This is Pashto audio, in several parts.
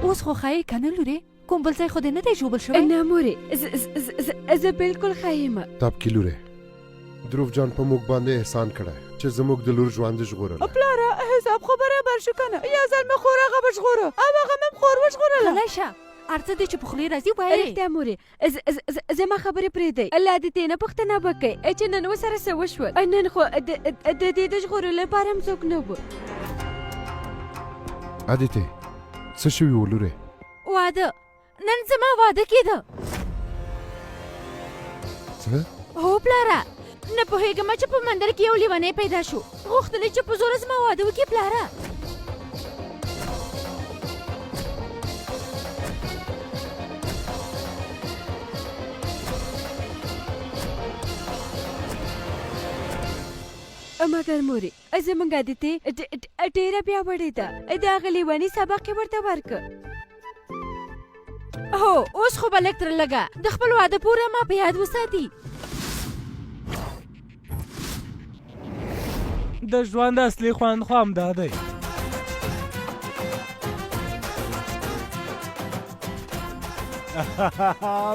اوس خو ښایي که نه لورې کوم بل ځای خو دې نه دی ژوبل شوی نه مورې زه بالکل ښه یم. تاب کې لورې دروغجان په موږ باندې احسان کړی چې زموږ د لور ژوند ژغورلی. پلاره حساب خو برابر شو که نه؟ یا زلمه خور هغه به ژغوره او هغه مې هم خور وژغورله. غلی شه هر څه دی چې په خولې راځي وایې. رښتیا مورې زما خبرې پرېږدئ. الله د دې نه پوښتنه به کوي چې نن ورسره څه وشول. نن خو د دې د ژغورلو لپاره هم څوک نه و. ادیتې څه شوي و لورې؟ واده نن زما واده کېده. څه؟ هو پلاره نه پوهېږم چې په مندر کې یو لیونی پیدا شو غوښتل چې په زوره زما واده وکړي پلاره. مګر مورې زموږ عادتې ډېره پیاوړې ده. د هغه لیوني سبق یې ورته ورکړ. هو اوس خو به لږ تر لږه د خپل واده پوره ما په یاد وساتي. د ژوند اصلي خوند خو همدا دی.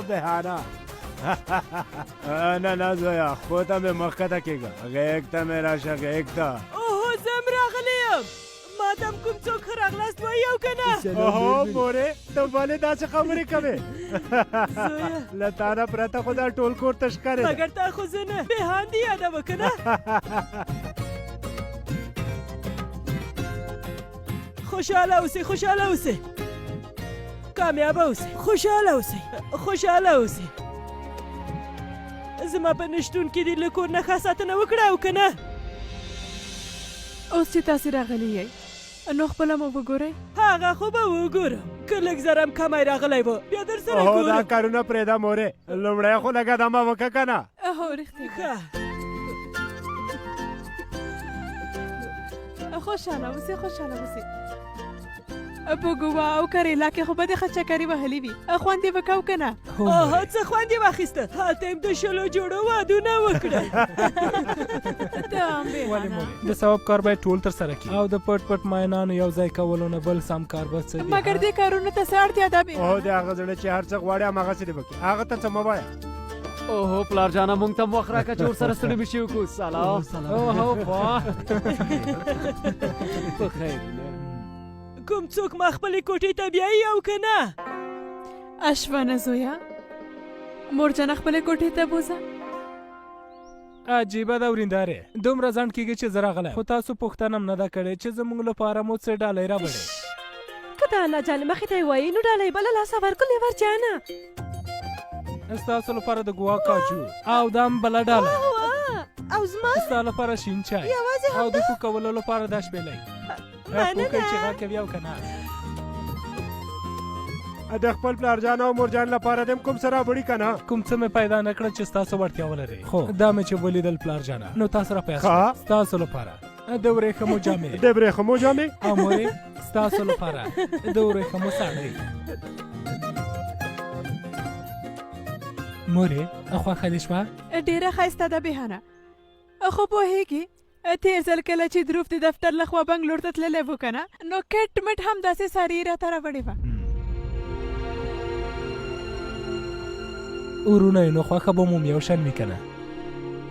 بهانه نه نه زویا خو ته مې مخکته کېږه غېږ ته مې راشه غېږ ته. اوهو زه هم راغلی یم. ما ته هم کوم څوک ښه راغلاست وایي او که نه؟ اوهو مورې ته ولې داسې خبرې کوې؟ له تا نه پرته خو دا ټول کور ته ښکارېده. مګر تا خو زه نه بېهان دې یادوه که نه؟ خوشحاله اوسئ خوشحاله اوسئ کامیابه اوسئ خوشحاله اوسئ خوشحاله اوسئ. زما په نشتون کې دې له کور نه ښه ساتنه وکړه او که نه؟ اوس چې تاسې راغلی یئ نو خپله مو وګورئ. هغه خو به وګورم که لږ زر هم کمی راغلی و بیا در سره اوهو دا ګورم. کارونه پرېږده مورې لومړی خو لږه دمه وکړه که نه؟ هو رښتیا ښه خوشحاله اوسئ خوشحاله اوسئ. په ګوا او کریلا کې خو به دې ښه چکرې وهلې وي خوند یې وکړه او که نه؟ اوهو څه خوند یې واخیسته هلته یې د 20 جوړو وادونه وکړل. ولې مورې د ثواب کار باید ټول ترسره کړي او د پټ پټ ماینانو یو ځای کولو نه بل سم کار به څه دي. مګر دې کارونو ته څه اړتیا ده؟ اوهو د هغه زړه چې هر څه غواړي هماغسې دې وکړي هغه ته څه مه وایه. اوهو پلار جانه مونږ ته هم وخت راکړه چې ورسره ستړي مې شي وکړو. سلام اوهو واه په خیر. کوم څوک ما خپلې کوټې ته بیایي او که نه؟ اشوانه زویا مورجانه خپلې کوټې ته بوځه. عجیبه ده وریندارې دومره ځنډ کېږي چې زه راغلی خو تاسو پوښتنه هم نه ده کړې چې زموږ لپاره مو څه ډالۍ راوړې. که د الله جان مخې ته یې وایي نو ډالۍ بله لاسه ورکړو لیورجانه. ستاسو لپاره د ګوا کاجو او د هم بله ډالۍ او زما ستا لپاره شین چای او د پو کولو لپاره دا شپېلی پوکۍ چې غږ کوي او که نه. د خپل پلارجان او مورجان لپاره دې هم کوم څه راوړي که نه؟ کوم څه مې پیدا نه کړه چې ستاسو وړتیا ولرئ خو دا مې چې ولیدل پلارجانه نو تاسو را پیدا ستاسو لپاره د ورېښمو جامې د ورېښمو جامې او مورې ستاسو لپاره د ورېښمو ساړی. مورې خوښه دې شوه؟ ډېره ښایسته ده بهانه خو پوهېږي تېر ځل کله چې دروف د دفتر لخوا بنګلور ته تللی و که نه نو کټ مټ هم داسې ساري یې راته راوړې وه. ورونه یې نو خوښه به مو یو شان وي که نه؟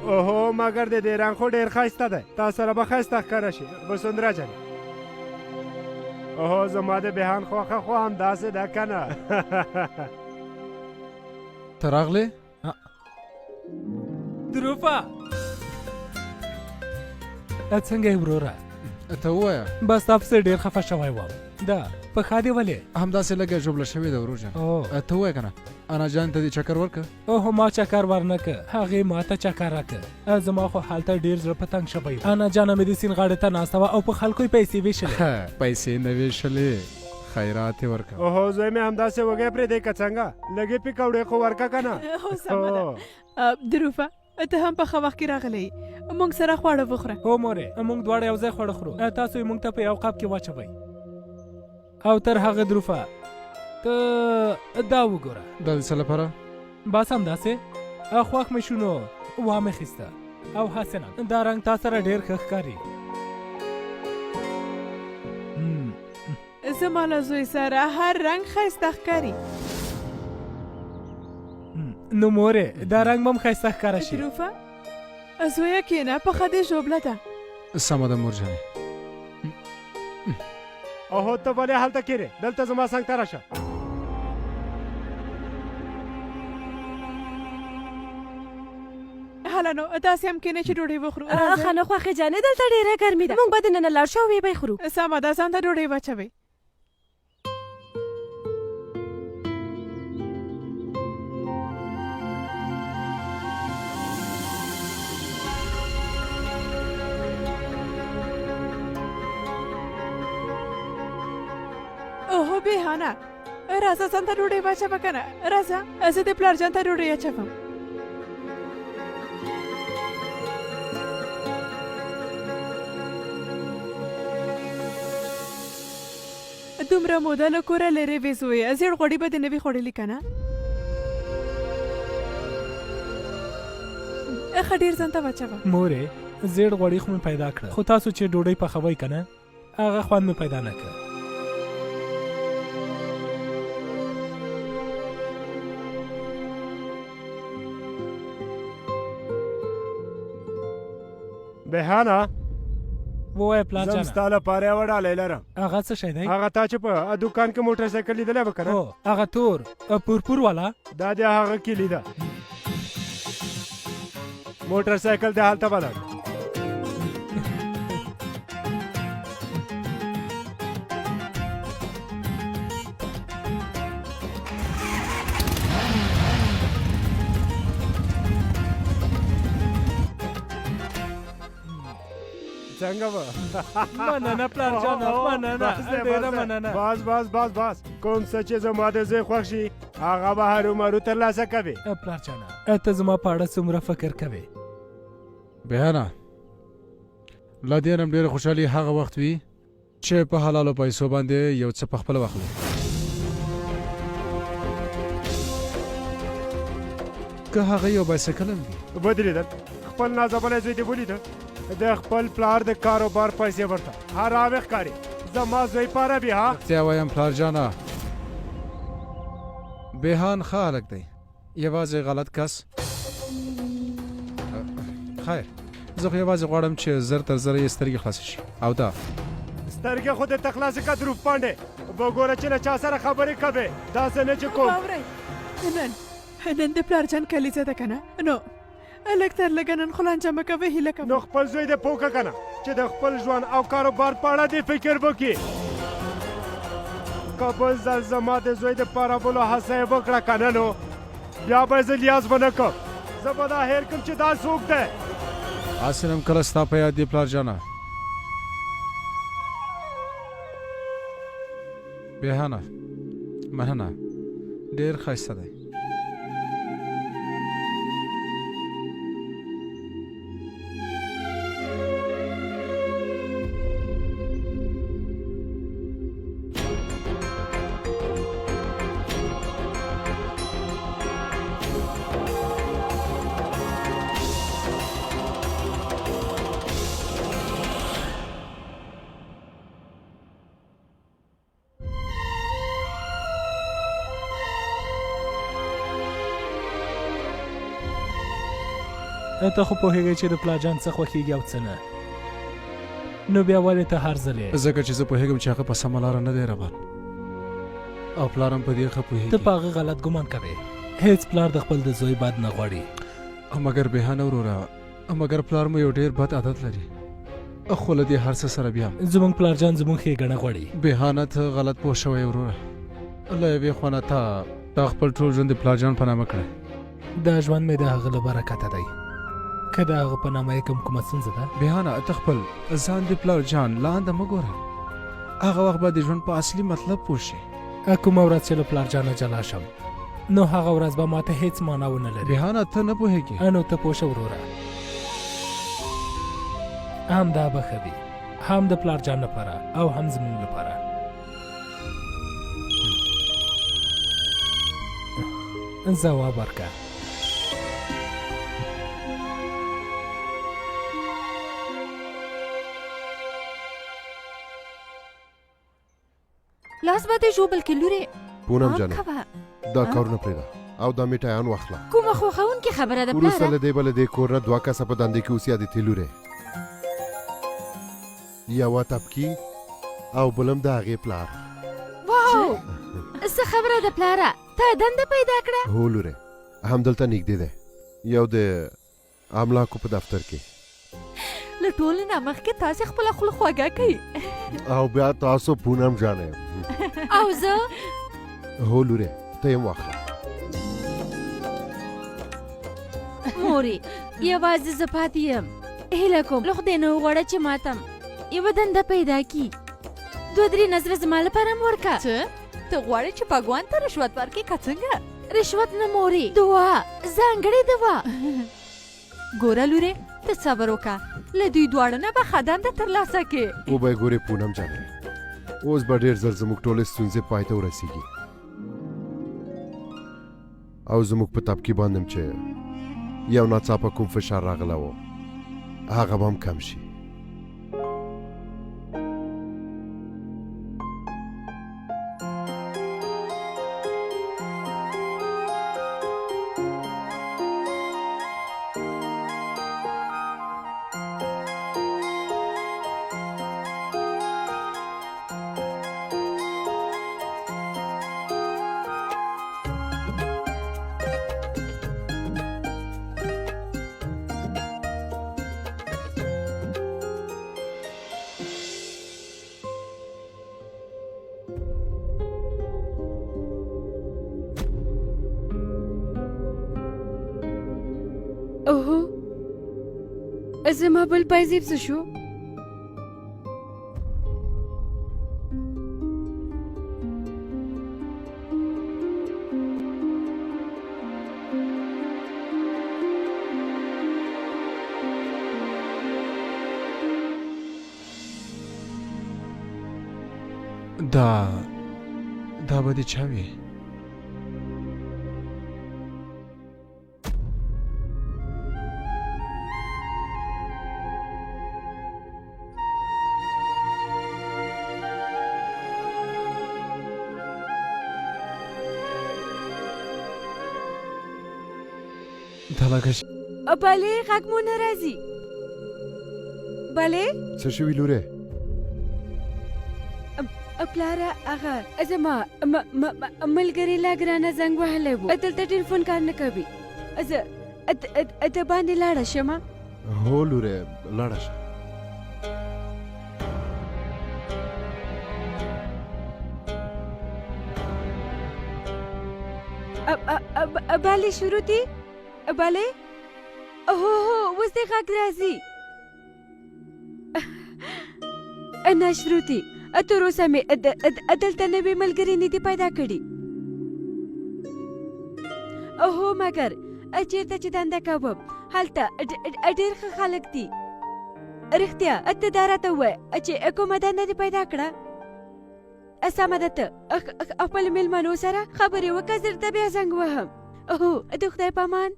اوهو مګر د دې رنګ خو ډېر ښایسته دی تا سره به ښایسته ښکاره شي بسندره جانې. اوهو زما د بهان خوښه خو همداسې ده که نه؟ ته راغلې؟ دروفه څنګه یې وروره؟ ته ووایه. بس تا پسې ډېر خفه شوی وم. دا پښه دې ولې؟ همداسې لږه ژوبله شوې ده وروجان. ته ووایه که نه انا جان ته دې چکر ورکړه؟ اوهو ما چکر ورنه که هغې ما ته چکر راکړه. زما خو هلته ډېر زړه په تنګ شوی انا جانه مې د سیند غاړې ته ناسته وه او په خلکو یې پیسې ویشلې. پیسې نه ویشلې خیرات یې ورکړه. اوهو زوی مې همداسې وږی پرېږدی که څنګه لږې پکوړې خو ورکړه که نه؟ سمه ده دروفه ته هم په ښه وخت کې راغلی موږ سره خواړه وخوره. هو مورې موږ دواړه یو ځای خواړه خورو تاسو یې موږ ته په یو قاب کې واچوئ او تر هغه دروفه ته دا وګوره. دا د څه لپاره؟ بس همداسې خوښ مې شو نو وامې خیسته او حسنه دا رنګ تا سره ډېر ښه ښکاري. زما له زوی سره هر رنګ ښایسته ښکاري. نو مورې دا رنګ به هم ښایسته ښکاره شي. دروفه زویه کښېنه پخه دې ژوبله ده. سمه ده مورجانې. اوهو ته ولې هلته کېنې دلته زما څنګ ته راشه. هله نو داسې هم کښېنئ چې ډوډۍ وخورو. خانه خوښې جانې دلته ډېره ګرمي ده، موږ به دننه لاړ شو او ویې به خورو. سمه ده ځان ته ډوډۍ واچوئ. اوهو بېهانه راځه ځان ته ډوډۍ واچوه که نه. راځه زه د پلار جان ته ډوډۍ اچوم. دومره موده له کوره لرې وې زویه، زیړ غوړي به دې نه وي خوړلي که نه. ښه ډېر ځان ته واچوه. مورې زیړ غوړي خو مې پیدا کړه، خو تاسو چې ډوډۍ پخوئ که نه هغه خوند مې پیدا نه کړه. بهانه ووایه پلار زه هم جانه. ستا لپاره یوه ډالۍ لرم. هغه څه شی دی؟ هغه تا چې په دوکان کې موټر سایکل لیدلی به که نه؟ هو هغه تور پورپور والا. دا د هغه کیلي ده. موټر سایکل د هلته بلد. څنګه به مننه پلار جانه، مننه ډېره مننه. بس بس بس بس کوم څه چې زما د زوی خوښ شي هغه به هرومرو ترلاسه کوې. پلار جانه ته زما په اړه څومره فکر کوې؟ بهانه لا دې نه هم ډېره خوشحالي هغه وخت وي چې په حلالو پیسو باندې یو څه پخپله واخلې. که هغه یو بایسکل هم وي. ودرېدل خپل نازولی زوی دې ولیده د خپل پلار د کاروبار پیسې ورته حرامې ښکاري. زما زوی پاره بیا ها رښتیا وایم پلار جانه بهان ښه هلک دی، یوازې غلط کس. خیر زه خو یوازې غواړم چې زر تر زره یې سترګې خلاصې شي او دا سترګې خو دې ته خلاصې کړه دروغ پانډې. وګوره چې له چا سره خبرې کوې داسې نه چې کوم. واورئ نن د پلار جان کلیزه ده که نه؟ نو لږ تر لږه نن خو لانجه مه کوئ هیله کوم. نو خپل زوی دې پوه کړه که نه چې د خپل ژوند او کاروبار په اړه دې فکر وکړي. که بل ځل زما د زوی د پاره بلو هڅه یې وکړه که نه نو بیا به زه لیاز ونه کړم. زه به دا هېر کړم چې دا څوک دی. هسې هم کله ستا په یاد دی پلار جانه. بهانه مننه ډېر ښایسته دی. ته خو پوهېږې چې د پلار جان څه خوښېږي او څه نه، نو بیا ولې ته هر ځل یې؟ ځکه چې زه پوهېږم چې هغه په سمه لاره نه دی روان او پلار هم په دې ښه پوهېږي. ته په هغه غلط ګمان کوې. هېڅ پلار د خپل د زوی بد نه غواړي. مګر بهانه وروره مګر پلار مو یو ډېر بد عادت لري خو له دې هر څه سره بیا زموږ پلار جان زموږ ښېګڼه غواړي. بهانه ته غلط پوه شوی وروره. له یوې خوا نه تا خپل ټول ژوند د پلار جان په نامه کړی. دا ژوند مې د هغه له برکته دی. که د هغه په نامه یې کومه ستونزه ده؟ بهانه ته خپل ځان د پلار جان لاندې مه ګوره. هغه وخت به د ژوند په اصلي مطلب پوه شي. کومه ورځ چې له پلار جانه جلا شم نو هغه ورځ به ماته هېڅ معنا ونه لري. بهانه ته نه پوهېږې. نو ته پوه شه وروره، هم دا به ښه وي، هم د پلار جان لپاره او هم زموږ لپاره. ځواب ورکړه. لاس به دې ژوبل کې لورې پونم پام جانه کوه دا کارونه پرېږده او دا میټایان واخله کومه خوښونکې خبره ده وروسته پلاره له دې به له دې کور نه 2 کسه په دندې کې اوسېږي تلورې یوه تپکي او بلم د هغې پلار واو څه خبره ده پلاره تا دنده پیدا کړه هو لورې همدلته نږدې دی یو د املاکو په دفتر کې له ټولو نه مخکې تاسې خپله خوله خوږه کوي او بیا تاسو پونم جانه او زه هو لورې ته یې واخله مورې یوازې زه پاتې یم هیله کوم له خدای نه وغواړه چې ماتم یوه دنده پیدا کړي 2-3 نظره زما لپاره هم ورکه څه ته غواړې چې پاګوان ته رشوت ورکړې که څنګه رشوت نه مورې دوا ځانګړې دوا ګوره لورې ته صبر وکړه له دوی دواړو نه به ښه دنده ترلاسه کړې وبه یې ګورې پونم جانه اوس به ډېر زر زموږ ټولې ستونزې پای ته ورسېږي او زموږ په تپکي باندې چې یو ناڅاپه کوم فشار راغلی و هغه به هم کم شي اوهو زما بل پایزیب څه شو دا به دې چا وي دا لکه بلې غږ مو نه راځي بلې څه شوي لورې پلاره هغه زما ملګري لا ګرانه زنګ وهلی و دلته ټلیفون کار نه کوي زه د باندې لاړه شمه هو لورې لاړه شه بلې شروع دي بلې هو اوس دې غږ راځي نه شروع دي تر اوسه مې دلته نوي ملګري نه دي پیدا کړي هو مګر چېرته چې دنده کوم هلته ډېر ښه خلک دي رښتیا ته دا راته ووایه چې کومه دنده دې پیدا کړه سمه ده ته خپل مېلمنو سره خبرې وکړه زه درته بیا زنګ وهم هو د خدای په امان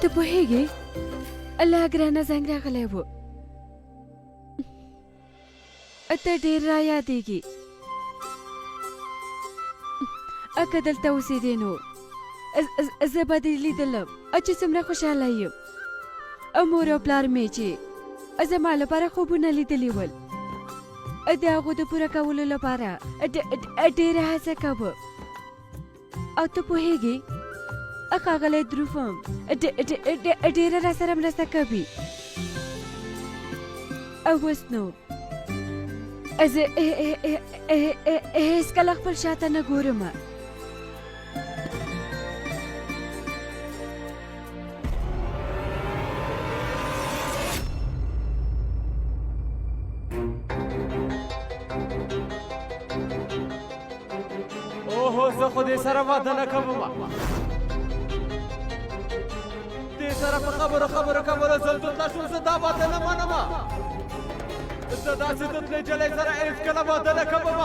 ته پوهېږې الله ګرانه زنګ راغلی و ته ډېر رایادېږي که دلته اوسېدې نو زه به دې لیدلم چې څومره خوشحاله یم مور او پلار مې چې زما لپاره خوبونه لیدلي ول د هغو د پوره کولو لپاره ډېره هڅه کوم او ته پوهېږې ښاغلی دروفم ډېره راسره مرسته کوي او اوس نو زه هېڅکله خپل شاته نه ګورم. اوه زه خو دې سره واده نه کوم دې سره په خبرو کولو زلدوتله شوم زه دا واده نه منم زه داسې دوتلې جلۍ سره هېڅکله واده نه کوم